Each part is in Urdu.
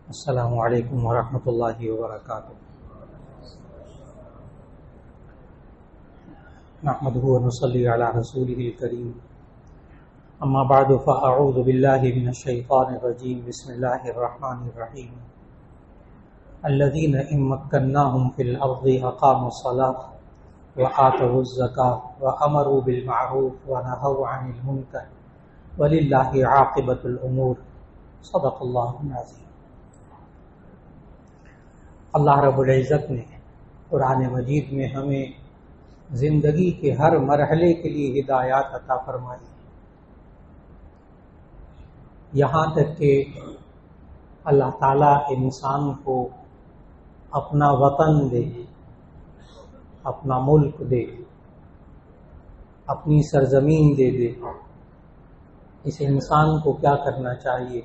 السلام علیکم ورحمۃ اللہ وبرکاتہ۔ نحمده ونصلي على رسوله الكريم، اما بعد فاعوذ باللہ من الشیطان الرجیم، بسم اللہ الرحمن الرحیم۔ الذین ان مکناہم فی الارض اقاموا الصلاة وآتوا الزکاة وامروا بالمعروف ونہوا عن المنکر وللہ عاقبۃ الامور۔ صدق اللہ العظیم۔ اللہ رب العزت نے قرآن مجید میں ہمیں زندگی کے ہر مرحلے کے لیے ہدایات عطا فرمائی، یہاں تک کہ اللہ تعالیٰ انسان کو اپنا وطن دے، اپنا ملک دے، اپنی سرزمین دے اس انسان کو کیا کرنا چاہیے،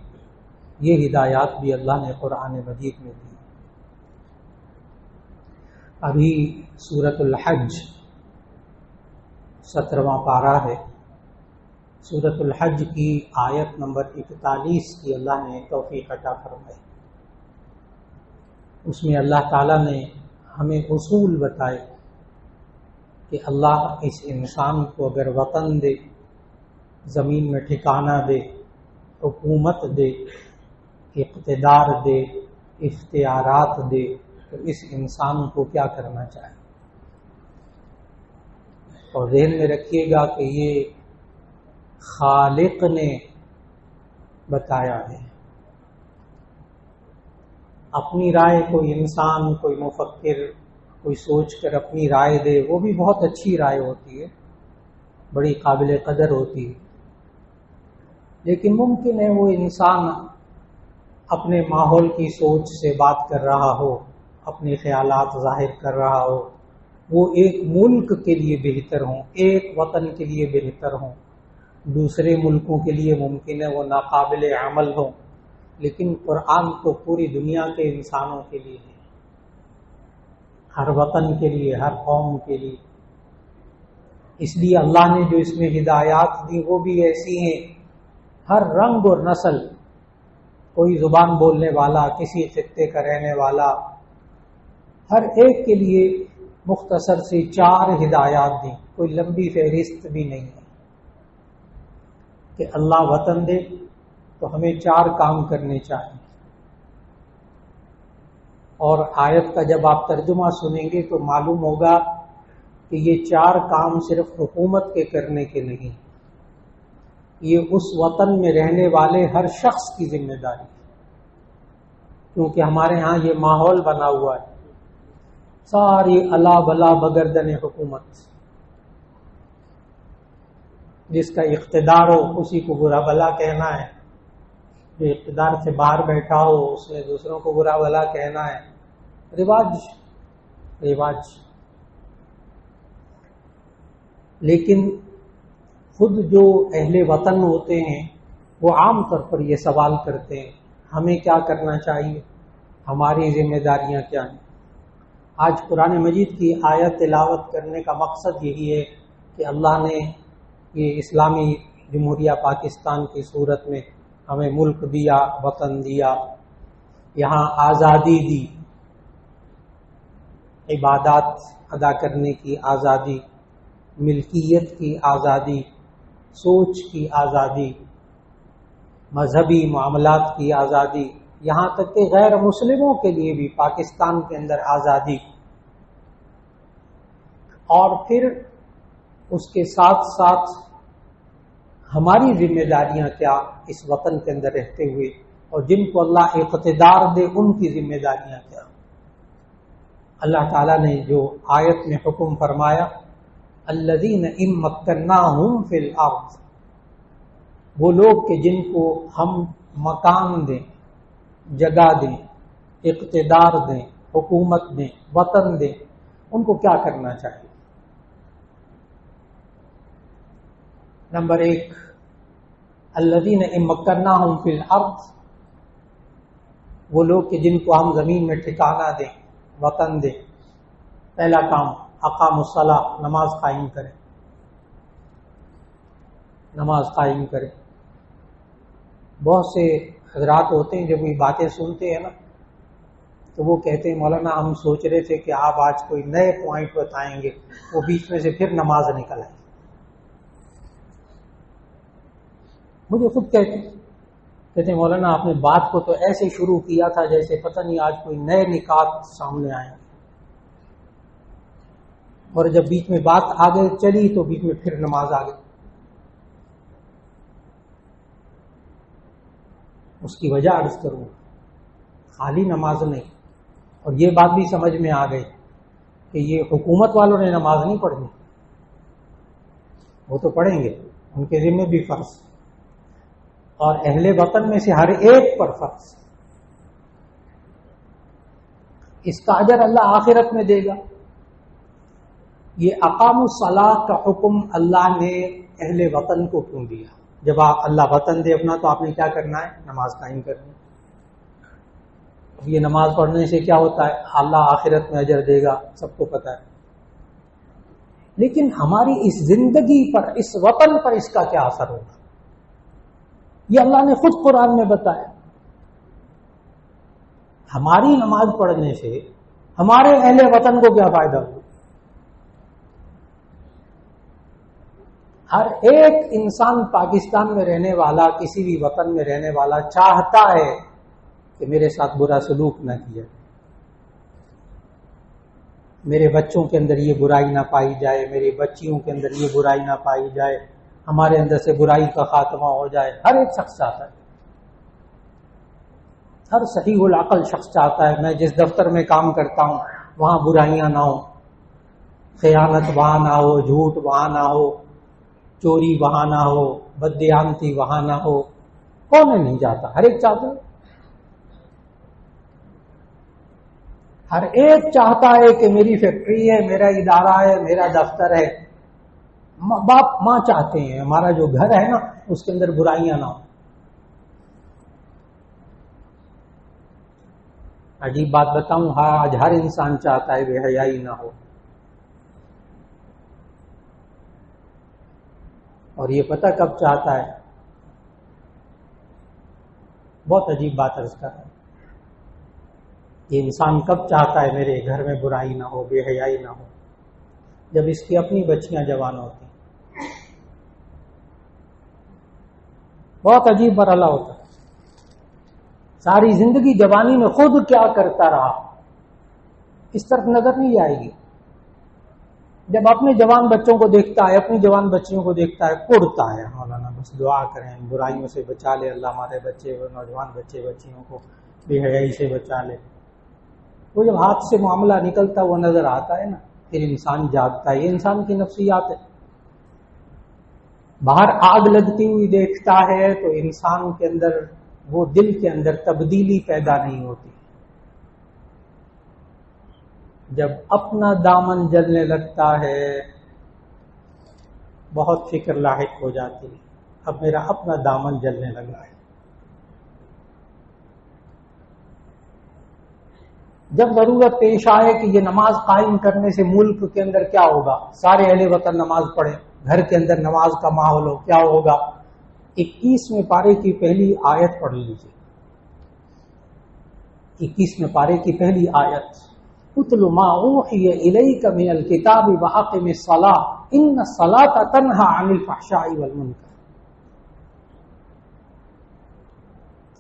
یہ ہدایات بھی اللہ نے قرآن مجید میں دی۔ ابھی سورۃ الحج 17واں پارہ ہے، سورۃ الحج کی آیت نمبر 41 کی اللہ نے توفیق عطا فرمائی۔ اس میں اللہ تعالیٰ نے ہمیں اصول بتائے کہ اللہ اس انسان کو اگر وطن دے، زمین میں ٹھکانہ دے، حکومت دے، اقتدار دے، اختیارات دے، تو اس انسان کو کیا کرنا چاہیے۔ اور ذہن میں رکھیے گا کہ یہ خالق نے بتایا ہے۔ اپنی رائے کوئی انسان، کوئی مفکر، کوئی سوچ کر اپنی رائے دے، وہ بھی بہت اچھی رائے ہوتی ہے، بڑی قابل قدر ہوتی ہے، لیکن ممکن ہے وہ انسان اپنے ماحول کی سوچ سے بات کر رہا ہو، اپنے خیالات ظاہر کر رہا ہو، وہ ایک ملک کے لیے بہتر ہوں، ایک وطن کے لیے بہتر ہوں، دوسرے ملکوں کے لیے ممکن ہے وہ ناقابل عمل ہوں، لیکن قرآن تو پوری دنیا کے انسانوں کے لیے ہے، ہر وطن کے لیے، ہر قوم کے لیے۔ اس لیے اللہ نے جو اس میں ہدایات دی وہ بھی ایسی ہیں، ہر رنگ اور نسل، کوئی زبان بولنے والا، کسی خطے کا رہنے والا، ہر ایک کے لیے مختصر سی 4 ہدایات دی، کوئی لمبی فہرست بھی نہیں ہے کہ اللہ وطن دے تو ہمیں 4 کام کرنے چاہیے۔ اور آیت کا جب آپ ترجمہ سنیں گے تو معلوم ہوگا کہ یہ 4 کام صرف حکومت کے کرنے کے نہیں، یہ اس وطن میں رہنے والے ہر شخص کی ذمہ داری ہے، کیونکہ ہمارے ہاں یہ ماحول بنا ہوا ہے، ساری الا بلا بگردن حکومت، جس کا اقتدار ہو اسی کو برا بلا کہنا ہے، جو اقتدار سے باہر بیٹھا ہو اس نے دوسروں کو برا بلا کہنا ہے، رواج۔ لیکن خود جو اہل وطن ہوتے ہیں وہ عام طور پر یہ سوال کرتے ہیں ہمیں کیا کرنا چاہیے، ہماری ذمہ داریاں کیا ہیں۔ آج قرآن مجید کی آیت تلاوت کرنے کا مقصد یہی ہے کہ اللہ نے یہ اسلامی جمہوریہ پاکستان کی صورت میں ہمیں ملک دیا، وطن دیا، یہاں آزادی دی، عبادات ادا کرنے کی آزادی، ملکیت کی آزادی، سوچ کی آزادی، مذہبی معاملات کی آزادی، یہاں تک کہ غیر مسلموں کے لیے بھی پاکستان کے اندر آزادی، اور پھر اس کے ساتھ ساتھ ہماری ذمہ داریاں کیا اس وطن کے اندر رہتے ہوئے، اور جن کو اللہ اقتدار دے ان کی ذمہ داریاں کیا۔ اللہ تعالیٰ نے جو آیت میں حکم فرمایا الذین ان مکناہم فی الارض، وہ لوگ کہ جن کو ہم مکان دیں، جگہ دیں، اقتدار دیں، حکومت دیں، وطن دیں، ان کو کیا کرنا چاہیے۔ نمبر 1، الذین ان مکناہم فی الارض، وہ لوگ کہ جن کو ہم زمین میں ٹھکانہ دیں، وطن دیں۔ پہلا کام اقاموا الصلاۃ، نماز قائم کریں، نماز قائم کریں۔ بہت سے حضرات ہوتے ہیں جب یہ باتیں سنتے ہیں نا تو وہ کہتے ہیں مولانا ہم سوچ رہے تھے کہ آپ آج کوئی نئے پوائنٹ بتائیں گے، وہ بیچ میں سے پھر نماز نکل آئی۔ مجھے خود کہتے ہیں مولانا آپ نے بات کو تو ایسے شروع کیا تھا جیسے پتہ نہیں آج کوئی نئے نکات سامنے آئے، اور جب بیچ میں بات آگے چلی تو بیچ میں پھر نماز آ گئی۔ اس کی وجہ عرض کروں، خالی نماز نہیں، اور یہ بات بھی سمجھ میں آ گئی کہ یہ حکومت والوں نے نماز نہیں پڑھنی، وہ تو پڑھیں گے، ان کے ذمہ بھی فرض، اور اہل وطن میں سے ہر ایک پر فرض۔ اس کا اجر اللہ آخرت میں دے گا۔ یہ اقام الصلاۃ کا حکم اللہ نے اہل وطن کو کیوں دیا؟ جب آپ اللہ وطن دے اپنا تو آپ نے کیا کرنا ہے؟ نماز قائم کرنی۔ یہ نماز پڑھنے سے کیا ہوتا ہے؟ اللہ آخرت میں اجر دے گا، سب کو پتہ ہے۔ لیکن ہماری اس زندگی پر، اس وطن پر اس کا کیا اثر ہوگا؟ یہ اللہ نے خود قرآن میں بتایا۔ ہماری نماز پڑھنے سے ہمارے اہل وطن کو کیا فائدہ ہوگا؟ ہر ایک انسان پاکستان میں رہنے والا، کسی بھی وطن میں رہنے والا چاہتا ہے کہ میرے ساتھ برا سلوک نہ کیا، میرے بچوں کے اندر یہ برائی نہ پائی جائے، میری بچیوں کے اندر یہ برائی نہ پائی جائے، ہمارے اندر سے برائی کا خاتمہ ہو جائے۔ ہر ایک شخص چاہتا ہے، ہر صحیح العقل شخص چاہتا ہے میں جس دفتر میں کام کرتا ہوں وہاں برائیاں نہ ہوں، خیانت وہاں نہ ہو، جھوٹ وہاں نہ ہو، چوری وہاں نہ ہو، بددیانتی وہاں نہ ہو۔ کون نہیں چاہتا؟ ہر ایک چاہتا ہے۔ ہر ایک چاہتا ہے کہ میری فیکٹری ہے، میرا ادارہ ہے، میرا دفتر ہے، باپ ماں چاہتے ہیں ہمارا جو گھر ہے نا اس کے اندر برائیاں نہ ہو۔ عجیب بات بتاؤں، آج ہر انسان چاہتا ہے بے حیائی نہ ہو، اور یہ پتہ کب چاہتا ہے؟ بہت عجیب بات عرض کر رہا ہوں، یہ انسان کب چاہتا ہے میرے گھر میں برائی نہ ہو، بے حیائی نہ ہو؟ جب اس کی اپنی بچیاں جوان ہوتی ہیں۔ بہت عجیب مرحلہ ہوتا ہے، ساری زندگی جوانی میں خود کیا کرتا رہا اس طرف نظر نہیں آئے گی۔ جب اپنے جوان بچوں کو دیکھتا ہے، اپنی جوان بچیوں کو دیکھتا ہے، کڑتا ہے مولانا بس دعا کریں برائیوں سے بچا لے اللہ ہمارے بچے، نوجوان بچے بچیوں کو بے حیائی سے بچا لے۔ وہ جب ہاتھ سے معاملہ نکلتا وہ نظر آتا ہے نا، پھر انسان جاگتا ہے۔ یہ انسان کی نفسیات ہے۔ باہر آگ لگتی ہوئی دیکھتا ہے تو انسان کے اندر، وہ دل کے اندر تبدیلی پیدا نہیں ہوتی۔ جب اپنا دامن جلنے لگتا ہے بہت فکر لاحق ہو جاتی ہے، اب میرا اپنا دامن جلنے لگا ہے۔ جب ضرورت پیش آئے کہ یہ نماز قائم کرنے سے ملک کے اندر کیا ہوگا، سارے اہل وطن نماز پڑھیں، گھر کے اندر نماز کا ماحول ہو، کیا ہوگا؟ 21ویں پارے کی پہلی آیت پڑھ لیجیے۔ 21ویں پارے کی پہلی آیت، اتل ما اوحی الیک من الکتاب واقم الصلاۃ ان الصلاۃ تنہی عن الفحشاء والمنکر۔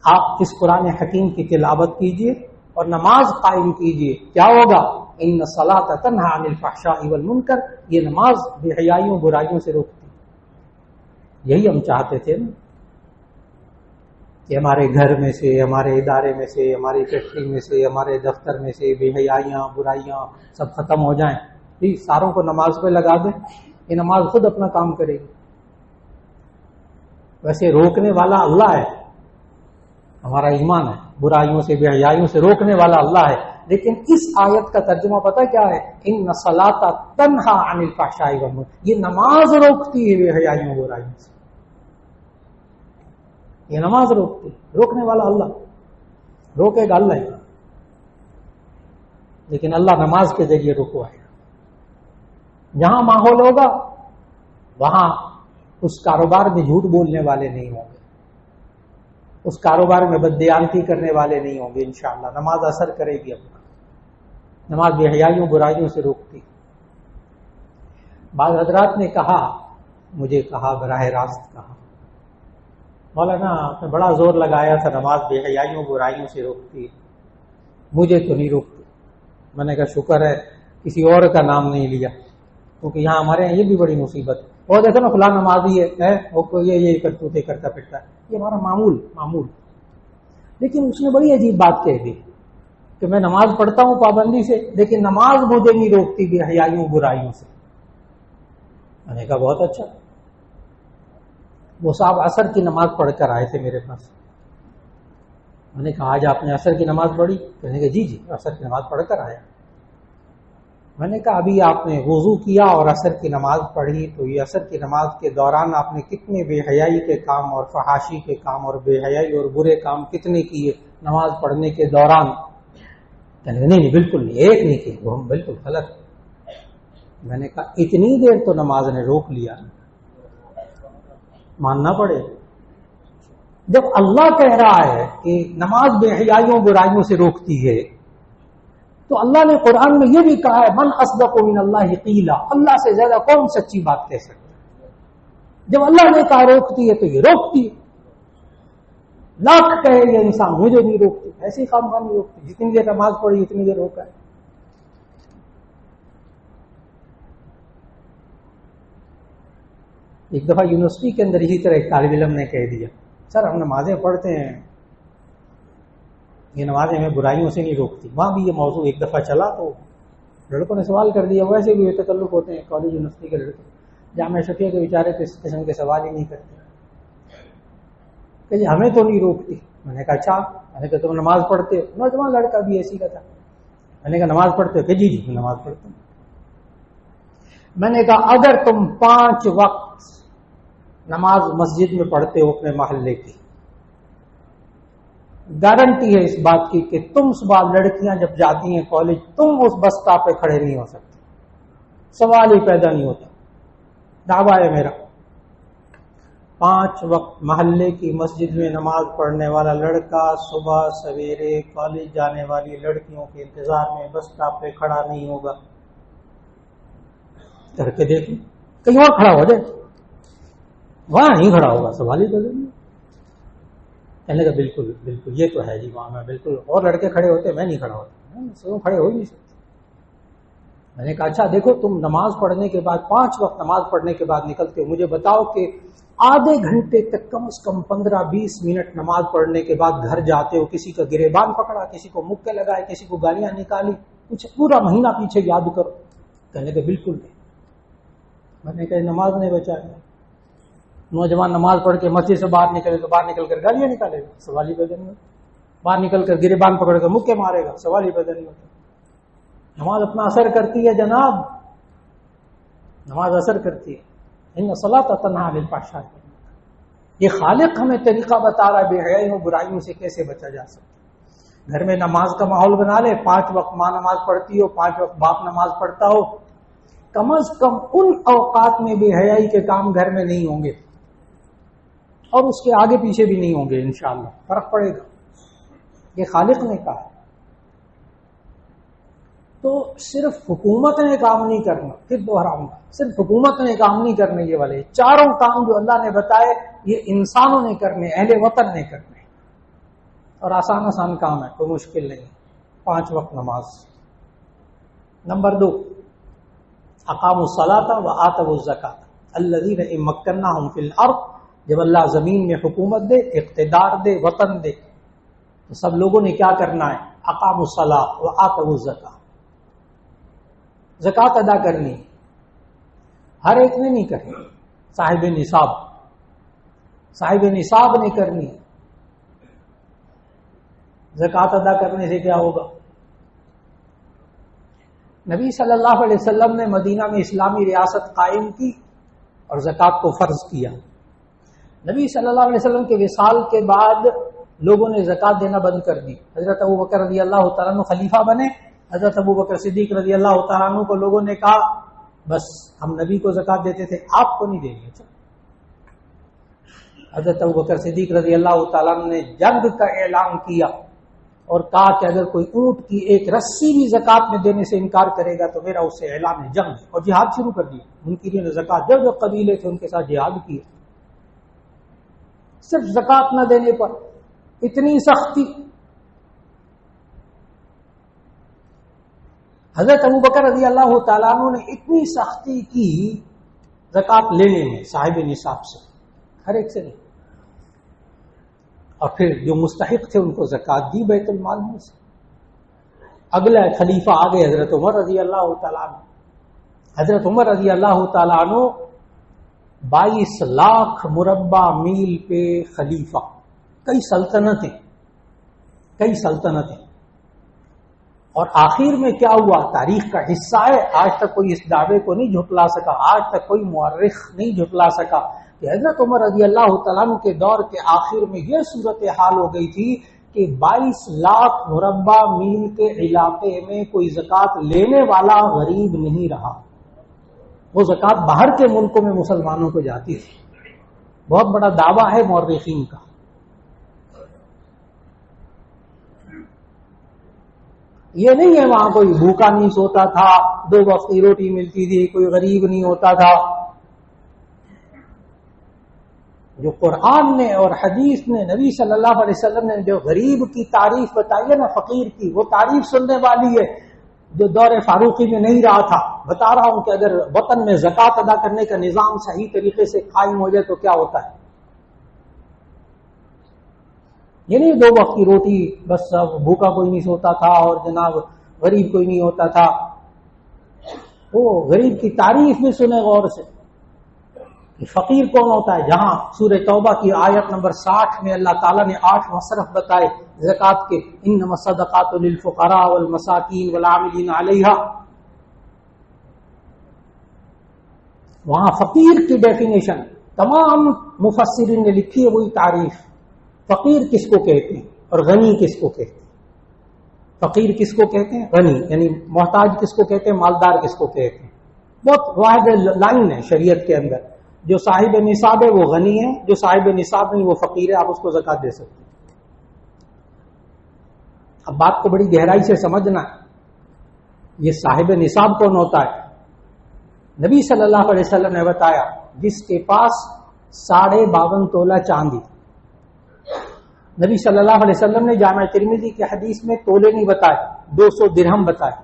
آپ اس قرآن حکیم کی تلاوت کیجیے اور نماز قائم کیجیے، کیا ہوگا؟ ان الصلاۃ تنہی عن الفحشاء والمنکر، یہ نماز بے حیائیوں برائیوں سے روکتی۔ یہی ہم چاہتے تھے نا کہ ہمارے گھر میں سے، ہمارے ادارے میں سے، ہماری فیکٹری میں سے، ہمارے دفتر میں سے بے حیائیاں برائیاں سب ختم ہو جائیں۔ پلیز ساروں کو نماز پہ لگا دیں، یہ نماز خود اپنا کام کرے گی۔ ویسے روکنے والا اللہ ہے، ہمارا ایمان ہے، برائیوں سے بے حیائیوں سے روکنے والا اللہ ہے، لیکن اس آیت کا ترجمہ پتہ کیا ہے؟ ان الصلاۃ تنہی عن الفحشاء والمنکر، یہ نماز روکتی ہے بے حیائیوں برائیوں سے، یہ نماز روکتی، روکنے والا اللہ، روکے گا اللہ ہے، لیکن اللہ نماز کے ذریعے رکوائے گا۔ جہاں ماحول ہوگا وہاں اس کاروبار میں جھوٹ بولنے والے نہیں ہوں گے، اس کاروبار میں بددیانتی کرنے والے نہیں ہوں گے انشاءاللہ. نماز اثر کرے گی اپنا. نماز بے حیائیوں برائیوں سے روکتی. بعض حضرات نے کہا، مجھے کہا براہ راست کہا، مولانا آپ نے بڑا زور لگایا تھا نماز بے حیائیوں برائیوں سے روکتی، مجھے تو نہیں روکتی. میں نے کہا شکر ہے کسی اور کا نام نہیں لیا، کیونکہ یہاں ہمارے یہاں یہ بھی بڑی مصیبت ہے. اور دیکھو نا فلاں نمازی ہے وہ یہ کرتوتے کرتا پھرتا ہے، یہ ہمارا معمول. لیکن اس نے بڑی عجیب بات کہہ دی کہ میں نماز پڑھتا ہوں پابندی سے، لیکن نماز مجھے نہیں روکتی بے حیائیوں برائیوں سے. میں نے کہا بہت اچھا. وہ صاحب عصر کی نماز پڑھ کر آئے تھے میرے پاس. میں نے کہا آج آپ نے عصر کی نماز پڑھی؟ کہنے کہ جی عصر کی نماز پڑھ کر آیا. میں نے کہا ابھی آپ نے وضو کیا اور عصر کی نماز پڑھی، تو یہ عصر کی نماز کے دوران آپ نے کتنے بے حیائی کے کام اور فحاشی کے کام اور بے حیائی اور برے کام کتنے کیے نماز پڑھنے کے دوران؟ کہنے کہ نہیں بالکل نہیں، ایک نہیں کیے، وہ ہم بالکل غلط. میں نے کہا اتنی دیر تو نماز نے روک لیا، ماننا پڑے. جب اللہ کہہ رہا ہے کہ نماز بے حیائیوں برائیوں سے روکتی ہے، تو اللہ نے قرآن میں یہ بھی کہا ہے من اصدق من اللہ قیلا، اللہ سے زیادہ کون سچی بات کہہ سکتا ہے. جب اللہ نے کہا روکتی ہے تو یہ روکتی ہے. لاکھ کہے یہ انسان مجھے نہیں روکتی، ایسی خام نہیں روکتی. جتنی دیر نماز پڑھی اتنی دیر روکا ہے. ایک دفعہ یونیورسٹی کے اندر اسی طرح ایک طالب علم نے کہہ دیا سر ہم نمازیں پڑھتے ہیں، یہ نمازیں ہمیں برائیوں سے نہیں روکتی. وہاں بھی یہ موضوع ایک دفعہ چلا تو لڑکوں نے سوال کر دیا. ویسے بھی یہ تکلف ہوتے ہیں کالج یونیورسٹی کے لڑکے، جامعہ شفیع کے بیچارے تو اس قسم کے سوال ہی نہیں کرتے کہ ہمیں تو نہیں روکتی. میں نے کہا اچھا، میں نے کہا تم نماز پڑھتے ہو؟ نوجوان لڑکا بھی ایسی کا تھا. میں نے کہا نماز پڑھتے ہو؟ کہ جی نماز پڑھتا ہوں. میں نے کہا اگر تم 5 وقت نماز مسجد میں پڑھتے ہو اپنے محلے کی، گارنٹی ہے اس بات کی کہ تم صبح لڑکیاں جب جاتی ہیں کالج تم اس بس اسٹاپ پہ کھڑے نہیں ہو سکتے، سوال ہی پیدا نہیں ہوتا. دعویٰ ہے میرا. 5 وقت محلے کی مسجد میں نماز پڑھنے والا لڑکا صبح سویرے کالج جانے والی لڑکیوں کے انتظار میں بس اسٹاپ پہ کھڑا نہیں ہوگا. کر کے دیکھ کہیں اور کھڑا ہو جائے، وہاں نہیں کھڑا ہوگا، سوال ہی پیدا نہیں. کہنے کا بالکل یہ تو ہے جی، وہاں میں بالکل اور لڑکے کھڑے ہوتے میں نہیں کھڑا ہوتا، سب کھڑے ہو نہیں سکتے. میں نے کہا اچھا دیکھو تم نماز پڑھنے کے بعد 5 وقت نماز پڑھنے کے بعد نکلتے ہو، مجھے بتاؤ کہ آدھے گھنٹے تک کم از کم 15-20 منٹ نماز پڑھنے کے بعد گھر جاتے ہو، کسی کا گریبان پکڑا، کسی کو مکے لگائے، کسی کو گالیاں نکالی، کچھ پورا مہینہ پیچھے یاد کرو. کہنے کے بالکل نہیں. میں نے کہا نماز نے بچایا. نوجوان نماز پڑھ کے مسجد سے باہر نکلے تو باہر نکل کر گالیاں نکالے گا، سوال ہی پیدا نہیں ہوتا. باہر نکل کر گریبان پکڑ کر مکے مارے گا، سوال ہی پیدا نہیں ہوتا. نماز اپنا اثر کرتی ہے جناب، نماز اثر کرتی ہے. ان الصلاۃ تنہی عن الفحشاء. یہ خالق ہمیں طریقہ بتا رہا ہے بے حیائیوں برائیوں سے کیسے بچا جا سکتا ہے. گھر میں نماز کا ماحول بنا لے، 5 وقت ماں نماز پڑھتی ہو، 5 وقت باپ نماز پڑھتا ہو، کم از کم ان اوقات میں بے حیائی کے کام گھر میں نہیں ہوں گے اور اس کے آگے پیچھے بھی نہیں ہوں گے. انشاءاللہ فرق پڑے گا. یہ خالق نے کہا. تو صرف حکومت نے کام نہیں کرنا، پھر دوہراؤں گا، صرف حکومت نے کام نہیں کرنے، یہ والے 4 کام جو اللہ نے بتائے یہ انسانوں نے کرنے، اہل وطن نے کرنے، اور آسان کام ہے، کوئی مشکل نہیں. 5 وقت نماز. نمبر 2 اقاموا الصلاۃ وآتوا الزکاۃ الذین ان مکناہم فی الارض. جب اللہ زمین میں حکومت دے، اقتدار دے، وطن دے، تو سب لوگوں نے کیا کرنا ہے؟ اقاموا الصلاۃ وآتوا الزکاۃ. زکوٰۃ ادا کرنی، ہر ایک نے نہیں کرنی. صاحب نصاب نے کرنی. زکوٰۃ ادا کرنے سے کیا ہوگا؟ نبی صلی اللہ علیہ وسلم نے مدینہ میں اسلامی ریاست قائم کی اور زکوٰۃ کو فرض کیا. نبی صلی اللہ علیہ وسلم کے وصال کے بعد لوگوں نے زکوٰۃ دینا بند کر دی. حضرت ابوبکر رضی اللہ تعالیٰ عنہ خلیفہ بنے. حضرت ابوبکر صدیق رضی اللہ تعالیٰ عنہ کو لوگوں نے کہا بس ہم نبی کو زکوٰۃ دیتے تھے، آپ کو نہیں دیں گے. حضرت ابوبکر صدیق رضی اللہ تعالیٰ عنہ نے جنگ کا اعلان کیا اور کہا کہ اگر کوئی اونٹ کی ایک رسی بھی زکوٰۃ میں دینے سے انکار کرے گا تو میرا اس سے اعلان ہے جنگ، اور جہاد شروع کر دیا۔ منکرین نے زکوٰۃ جو قبیلے تھے ان کے ساتھ جہاد کیا، صرف زکوٰۃ نہ دینے پر اتنی سختی۔ حضرت ابوبکر رضی اللہ تعالیٰ عنہ نے اتنی سختی کی زکوٰۃ لینے میں صاحب نصاب سے، ہر ایک سے نہیں، اور پھر جو مستحق تھے ان کو زکوٰۃ دی بیت المال میں سے۔ اگلا خلیفہ آگے حضرت عمر رضی اللہ تعالیٰ عنہ۔ حضرت عمر رضی اللہ تعالیٰ عنہ 22 لاکھ مربع میل پہ خلیفہ، کئی سلطنتیں، اور آخر میں کیا ہوا تاریخ کا حصہ ہے، آج تک کوئی اس دعوے کو نہیں جھٹلا سکا، آج تک کوئی مورخ نہیں جھٹلا سکا کہ حضرت عمر رضی اللہ تعالیٰ عنہ کے دور کے آخر میں یہ صورتحال ہو گئی تھی کہ 22 لاکھ مربع میل کے علاقے میں کوئی زکوٰۃ لینے والا غریب نہیں رہا۔ وہ زکوٰۃ باہر کے ملکوں میں مسلمانوں کو جاتی تھی۔ بہت بڑا دعویٰ ہے مورخین کا۔ یہ نہیں ہے وہاں کوئی بھوکا نہیں سوتا تھا، 2 وقت کی روٹی ملتی تھی، کوئی غریب نہیں ہوتا تھا۔ جو قرآن نے اور حدیث نے، نبی صلی اللہ علیہ وسلم نے جو غریب کی تعریف بتائی ہے نا، فقیر کی، وہ تعریف سننے والی ہے جو دور فاروقی میں نہیں رہا تھا۔ بتا رہا ہوں کہ اگر وطن میں زکوٰۃ ادا کرنے کا نظام صحیح طریقے سے قائم ہو جائے تو کیا ہوتا ہے۔ یہ نہیں 2 وقت کی روٹی، بس بھوکا کوئی نہیں سوتا تھا اور جناب غریب کوئی نہیں ہوتا تھا۔ وہ غریب کی تعریف بھی سنے غور سے، فقیر کون ہوتا ہے۔ جہاں سورہ توبہ کی آیت نمبر 60 میں اللہ تعالیٰ نے 8 مصرف بتائے زکوٰۃ کے، انما الصدقات للفقراء والمساکین والعاملین علیہا، وہاں فقیر کی ڈیفینیشن تمام مفسرین نے لکھی ہے، وہی تعریف۔ فقیر کس کو کہتے ہیں اور غنی کس کو کہتے ہیں؟ فقیر کس کو کہتے ہیں؟ غنی یعنی محتاج کس کو کہتے ہیں؟ مالدار کس کو کہتے ہیں؟ بہت واحد لائن ہے شریعت کے اندر۔ جو صاحب نصاب ہے وہ غنی ہے، جو صاحب نصاب نہیں وہ فقیر ہے، آپ اس کو زکوٰۃ دے سکتے ہیں۔ اب بات کو بڑی گہرائی سے سمجھنا ہے، یہ صاحب نصاب کون ہوتا ہے؟ نبی صلی اللہ علیہ وسلم نے بتایا جس کے پاس 52.5 تولہ چاندی۔ نبی صلی اللہ علیہ وسلم نے جامع ترمذی کی حدیث میں تولے نہیں بتائے، 200 درہم بتائے۔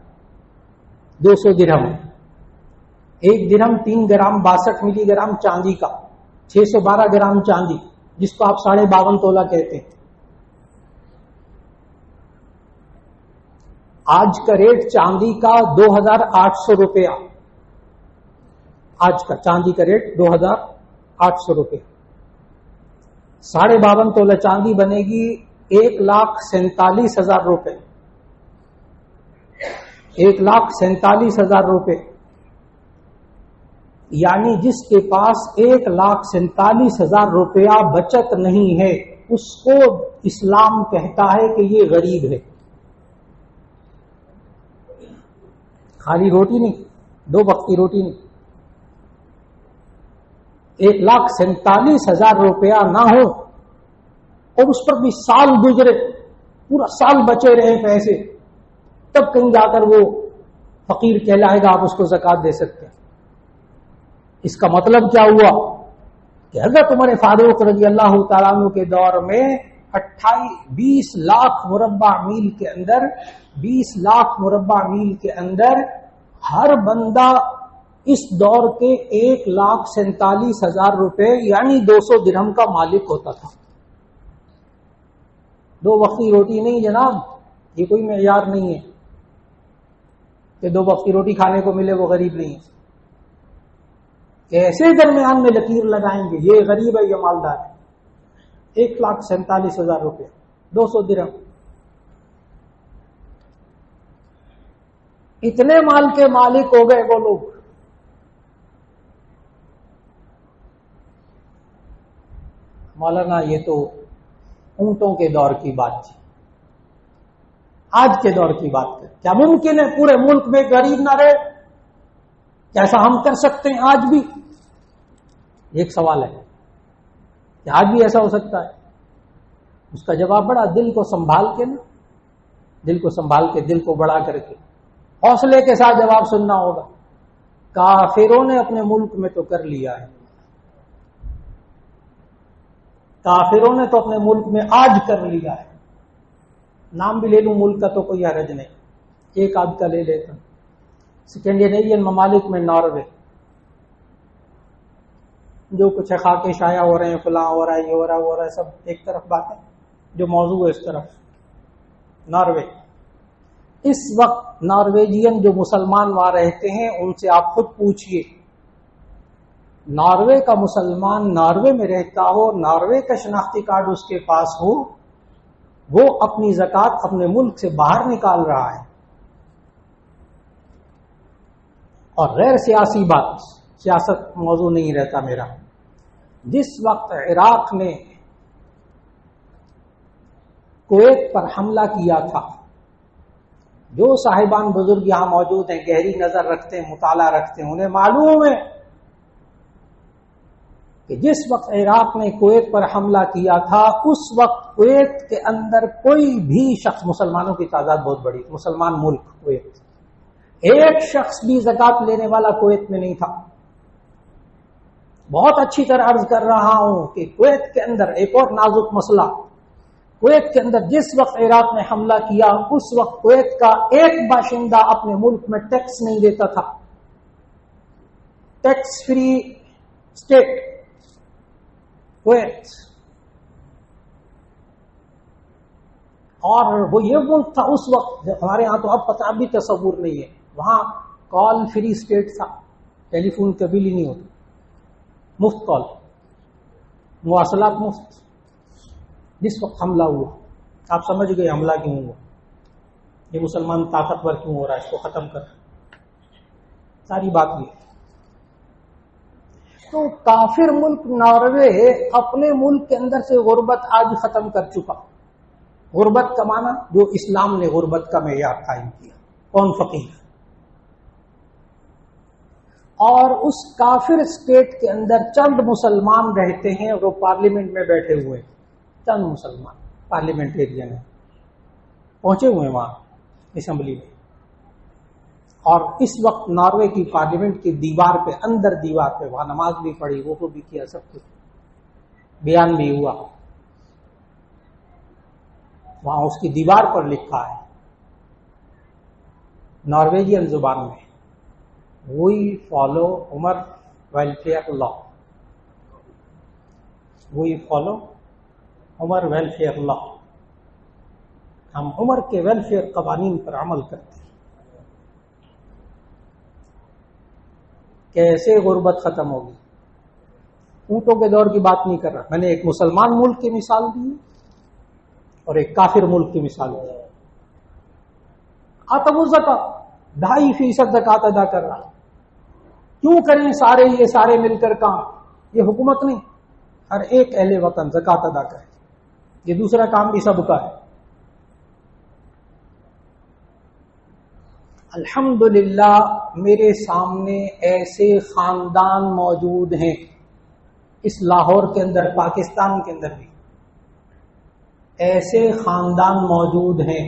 200 درہم، 1 درہم 3 گرام 62 ملی گرام چاندی کا، 612 گرام چاندی، جس کو آپ 52.5 تولہ کہتے ہیں۔ آج کا ریٹ چاندی کا 2800 روپیہ، آج کا چاندی کا ریٹ 2800 روپیہ۔ 52.5 تولہ چاندی بنے گی 1,47,000 روپے، 1,47,000 روپے، یعنی جس کے پاس 1,47,000 روپیہ بچت نہیں ہے اس کو اسلام کہتا ہے کہ یہ غریب ہے۔ خالی روٹی نہیں، 2 وقت کی روٹی نہیں، 1,47,000 روپیہ نہ ہو اور اس پر بھی سال گزرے، پورا سال بچے رہے پیسے، تب کہیں جا کر وہ فقیر کہلائے گا، آپ اس کو زکوٰۃ دے سکتے ہیں۔ اس کا مطلب کیا ہوا کہ حضرت عمر فاروق رضی اللہ تعالیٰ عنہ کے دور میں 20 لاکھ مربع میل کے اندر 20 لاکھ مربع میل کے اندر ہر بندہ اس دور کے 1,47,000 روپے یعنی 200 درہم کا مالک ہوتا تھا۔ 2 وقت کی روٹی نہیں جناب، یہ کوئی معیار نہیں ہے کہ 2 وقت کی روٹی کھانے کو ملے وہ غریب نہیں ہے۔ ایسے درمیان میں لکیر لگائیں گے یہ غریب ہے یہ مالدار ہے۔ 1,47,000 روپے، 200 درہم، اتنے مال کے مالک ہو گئے وہ لوگ۔ مولانا یہ تو اونٹوں کے دور کی بات تھی، آج کے دور کی بات کریں۔ کیا ممکن ہے پورے ملک میں غریب نہ رہے؟ کیسا ہم کر سکتے ہیں آج بھی؟ ایک سوال ہے۔ کہ آج بھی ایسا ہو سکتا ہے؟ اس کا جواب بڑا دل کو سنبھال کے نا، دل کو سنبھال کے، دل کو بڑا کر کے حوصلے کے ساتھ جواب سننا ہوگا۔ کافروں نے اپنے ملک میں تو کر لیا ہے، کافروں نے تو اپنے ملک میں آج کر لیا ہے۔ نام بھی لے لوں ملک کا تو کوئی حرج نہیں، ایک آدھ کا لے لیتا ہوں۔ اسکینڈینیوین ممالک میں ناروے، جو کچھ ہے خاکے شائع ہو رہے ہیں، فلاں ہو رہا ہے، یہ ہو رہا ہے، وہ ہو رہا ہے، سب ایک طرف بات ہے، جو موضوع ہے اس طرف۔ ناروے، اس وقت نارویجین جو مسلمان وہاں رہتے ہیں ان سے آپ خود پوچھئے، ناروے کا مسلمان ناروے میں رہتا ہو، ناروے کا شناختی کارڈ اس کے پاس ہو، وہ اپنی زکوٰۃ اپنے ملک سے باہر نکال رہا ہے۔ اور غیر سیاسی بات، سیاست موضوع نہیں رہتا میرا، جس وقت عراق نے کویت پر حملہ کیا تھا، جو صاحبان بزرگ یہاں موجود ہیں، گہری نظر رکھتے ہیں، مطالعہ رکھتے ہیں، انہیں معلوم ہے کہ جس وقت عراق نے کویت پر حملہ کیا تھا اس وقت کویت کے اندر کوئی بھی شخص، مسلمانوں کی تعداد بہت بڑی، مسلمان ملک کویت، ایک شخص بھی زکوٰۃ لینے والا کویت میں نہیں تھا۔ بہت اچھی طرح عرض کر رہا ہوں کہ کویت کے اندر ایک اور نازک مسئلہ، کویت کے اندر جس وقت عراق نے حملہ کیا اس وقت کویت کا ایک باشندہ اپنے ملک میں ٹیکس نہیں دیتا تھا، ٹیکس فری اسٹیٹ کویت، اور وہ یہ ملک تھا اس وقت، ہمارے ہاں تو اب پتہ بھی تصور نہیں ہے، وہاں کال فری اسٹیٹ تھا، ٹیلی فون کا بل ہی نہیں ہوتا، مفت کال، مواصلات مفت۔ جس وقت حملہ ہوا، آپ سمجھ گئے حملہ کیوں ہوا، یہ مسلمان طاقتور کیوں ہو رہا ہے، اس کو ختم کر، ساری بات یہ۔ تو کافر ملک ناروے اپنے ملک کے اندر سے غربت آج ختم کر چکا۔ غربت کا معنی جو اسلام نے غربت کا معیار قائم کیا، کون فقیر، اور اس کافر اسٹیٹ کے اندر چند مسلمان رہتے ہیں اور وہ پارلیمنٹ میں بیٹھے ہوئے، چند مسلمان پارلیمنٹیرین ہیں، پہنچے ہوئے ہیں وہاں اسمبلی میں، اور اس وقت ناروے کی پارلیمنٹ کی دیوار پہ، اندر دیوار پہ، وہاں نماز بھی پڑھی، وہ بھی کیا، سب کچھ بیان بھی ہوا، وہاں اس کی دیوار پر لکھا ہے نارویجین زبان میں، وی فالو عمر ویلفیئر لا، وی فالو عمر ویلفیئر لا، ہم عمر کے ویلفیئر قوانین پر عمل کرتے ہیں۔ کیسے غربت ختم ہوگی؟ اونٹوں کے دور کی بات نہیں کر رہا میں نے، ایک مسلمان ملک کی مثال دی اور ایک کافر ملک کی مثال دی۔ آتب الزکات 2.5% زکات ادا کر رہا، کیوں کریں سارے یہ سارے مل کر کام؟ یہ حکومت نہیں، ہر ایک اہل وطن زکات ادا کرے، یہ دوسرا کام بھی سب کا ہے۔ الحمدللہ میرے سامنے ایسے خاندان موجود ہیں، اس لاہور کے اندر، پاکستان کے اندر بھی ایسے خاندان موجود ہیں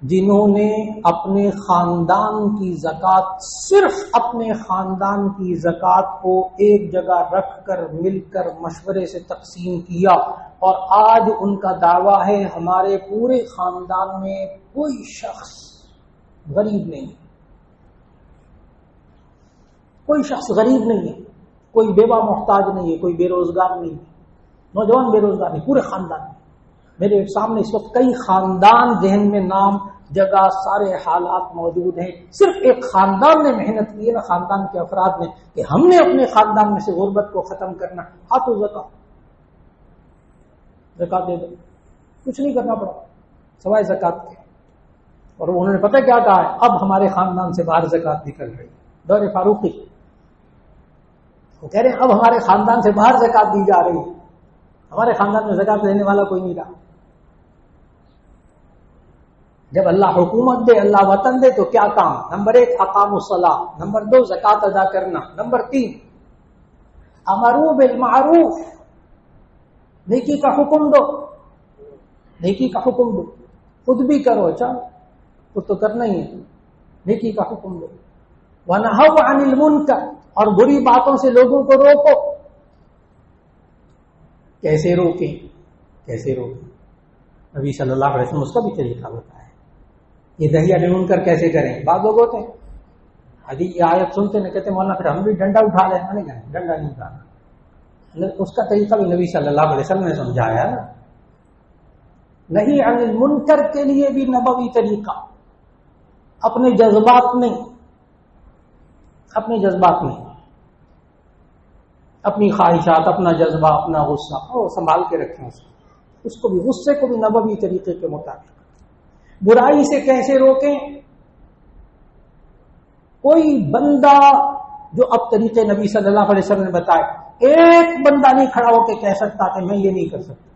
جنہوں نے اپنے خاندان کی زکوٰۃ، صرف اپنے خاندان کی زکوٰۃ کو ایک جگہ رکھ کر مل کر مشورے سے تقسیم کیا، اور آج ان کا دعویٰ ہے ہمارے پورے خاندان میں کوئی شخص غریب نہیں ہے، کوئی شخص غریب نہیں ہے، کوئی بیوہ محتاج نہیں ہے، کوئی بے روزگار نہیں ہے، نوجوان بے روزگار نہیں، پورے خاندان میں۔ میرے سامنے اس وقت کئی خاندان ذہن میں نام، جگہ، سارے حالات موجود ہیں، صرف ایک خاندان نے محنت کی ہے نا، خاندان کے افراد نے، کہ ہم نے اپنے خاندان میں سے غربت کو ختم کرنا، تو زکات دے دو، کچھ نہیں کرنا پڑا سوائے زکات کے۔ اور انہوں نے پتہ کیا کہا ہے، اب ہمارے خاندان سے باہر زکات نکل رہی، دور فاروقی، وہ کہہ رہے ہیں اب ہمارے خاندان سے باہر زکات دی جا رہی ہے، ہمارے خاندان میں زکات لینے والا کوئی نہیں رہا۔ جب اللہ حکومت دے، اللہ وطن دے، تو کیا کام؟ نمبر 1 اقام الصلاۃ، نمبر 2 زکات ادا کرنا، نمبر 3 امروا بالمعروف، نیکی کا حکم دو، نیکی کا حکم دو، خود بھی کرو، اچھا خود تو کرنا ہی ہے، نیکی کا حکم دو، وَنَهَوْا عَنِ الْمُنْكَرِ، اور بری باتوں سے لوگوں کو روکو۔ کیسے روکیں؟ کیسے روکیں؟ نبی صلی اللہ علیہ وسلم اس کا بھی طریقہ بتایا ہے۔ یہ نہی عن المنکر کیسے کریں؟ بعض لوگ ہوتے ہیں حدیث یہ آیت سنتے ہیں کہتے ہیں مولانا پھر ہم بھی ڈنڈا اٹھا لیں، نہیں کہیں ڈنڈا نہیں اٹھانا، اس کا طریقہ بھی نبی صلی اللہ علیہ وسلم نے سمجھایا نا۔ نہی عن المنکر کے لیے بھی نبوی طریقہ، اپنے جذبات نہیں، اپنے جذبات نہیں، اپنی خواہشات، اپنا جذبہ، اپنا غصہ وہ سنبھال کے رکھیں، اس کو بھی، غصے کو بھی نبوی طریقے کے مطابق۔ برائی سے کیسے روکیں؟ کوئی بندہ جو اب طریقے نبی صلی اللہ علیہ وسلم نے بتائے، ایک بندہ نہیں کھڑا ہو کے کہہ سکتا کہ میں یہ نہیں کر سکتا،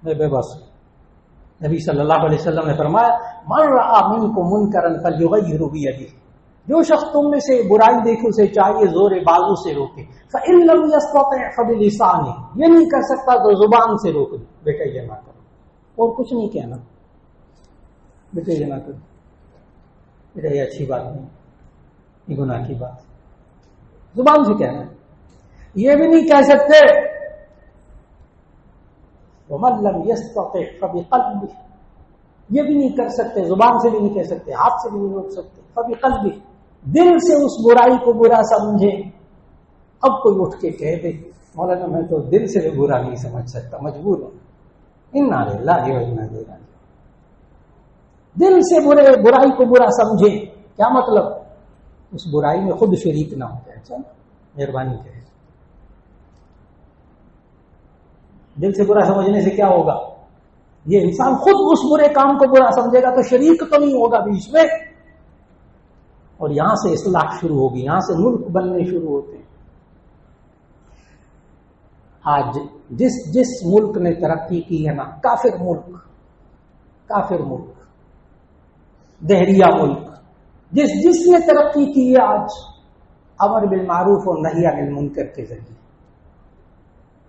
میں بے بس۔ نبی صلی اللہ علیہ وسلم نے فرمایا من رأى منکم منکرا فلیغیرہ بیدہ، جو شخص تم میں سے برائی دیکھے اسے چاہیے زور بازو سے روکے، فإن لم يستطع فبلسانہ، یہ نہیں کر سکتا تو زبان سے روک دے، بیٹا یہ نہ کرو، اور کچھ نہیں کہنا، بیٹا یہ نہ کرو، بیٹا یہ اچھی بات نہیں، یہ گناہ کی بات، زبان سے کہنا۔ یہ بھی نہیں کہہ سکتے وَمَن لَّمْ يَسْتَطِعْ فَبِقَلْبِهِ، یہ بھی نہیں کر سکتے، زبان سے بھی نہیں کہہ سکتے، ہاتھ سے بھی نہیں روک سکتے، فَبِقَلْبِهِ، دل سے اس برائی کو برا سمجھے۔ اب کوئی اٹھ کے کہہ دے مولانا میں تو دل سے بھی برا نہیں سمجھ سکتا، مجبور ہوں، اِنَّا لِلَّهِ وَإِنَّا إِلَيْهِ رَاجِعُونَ، دل سے برائی کو برا سمجھے، کیا مطلب؟ اس برائی میں خود شریک نہ ہو جائے، اچھا مہربانی کرے۔ دل سے برا سمجھنے سے کیا ہوگا؟ یہ انسان خود اس برے کام کو برا سمجھے گا تو شریک تو نہیں ہوگا بیچ میں، اور یہاں سے اصلاح شروع ہوگی، یہاں سے ملک بننے شروع ہوتے ہیں۔ آج جس ملک نے ترقی کی ہے نا، کافر ملک، دہریہ ملک، جس نے ترقی کی ہے آج امر بالمعروف اور نہی عن المنکر کے ذریعے،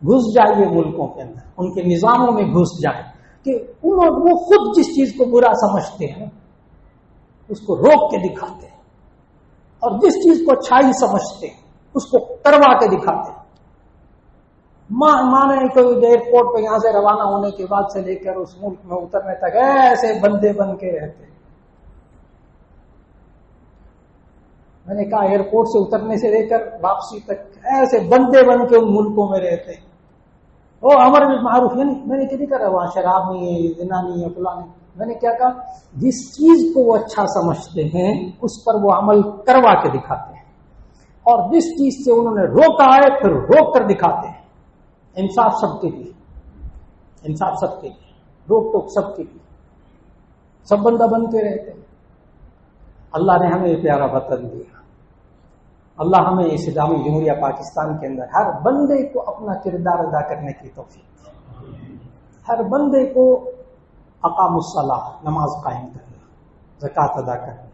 گھس جائیے ملکوں کے اندر، ان کے نظاموں میں گھس جائیں کہ وہ خود جس چیز کو برا سمجھتے ہیں اس کو روک کے دکھاتے ہیں، اور جس چیز کو اچھائی سمجھتے ہیں اس کو کروا کے دکھاتے ہیں۔ مانے کہ ایئرپورٹ پہ یہاں سے روانہ ہونے کے بعد سے لے کر اس ملک میں اترنے تک ایسے بندے بن کے رہتے ہیں۔ میں نے کہا ایئرپورٹ سے اترنے سے لے کر واپسی تک ایسے بندے بن کے ان ملکوں میں رہتے ہیں۔ وہ امر بالمعروف، یعنی میں نے کیا کرا، وہاں شراب نہیں ہے، زنا نہیں ہے، فلاں نہیں، میں نے کیا کہا جس چیز کو وہ اچھا سمجھتے ہیں اس پر وہ عمل کروا کے دکھاتے ہیں، اور جس چیز سے انہوں نے روکا ہے پھر روک کر دکھاتے ہیں۔ انصاف سب کے لیے، انصاف سب کے لیے، روک ٹوک سب کے لیے، سب بندہ بنتے رہتے ہیں۔ اللہ نے ہمیں پیارا وطن دیا، اللہ ہمیں اسلامی جمہوریہ پاکستان کے اندر ہر بندے کو اپنا کردار ادا کرنے کی توفیق دی، ہر بندے کو اقام الصلاۃ، نماز قائم کرنا، زکوٰۃ ادا کرنا،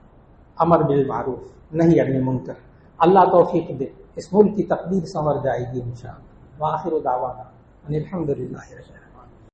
امر بالمعروف نہی عن المنکر، اللہ توفیق دے، اس ملک کی تقدیر سنور جائے گی انشاءاللہ۔ وآخر دعوانا ان الحمد للہ رب العالمین۔